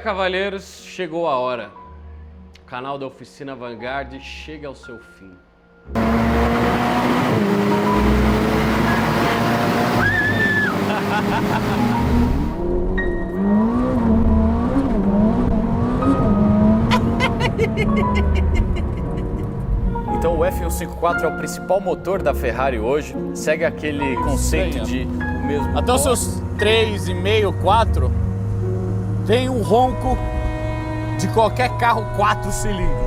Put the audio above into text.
Cavaleiros, chegou a hora. O canal da Oficina Vanguard chega ao seu fim. Então o F154 é o principal motor da Ferrari hoje, segue aquele conceito de o mesmo até os seus 3,5, 4, tem um ronco de qualquer carro 4 cilindros.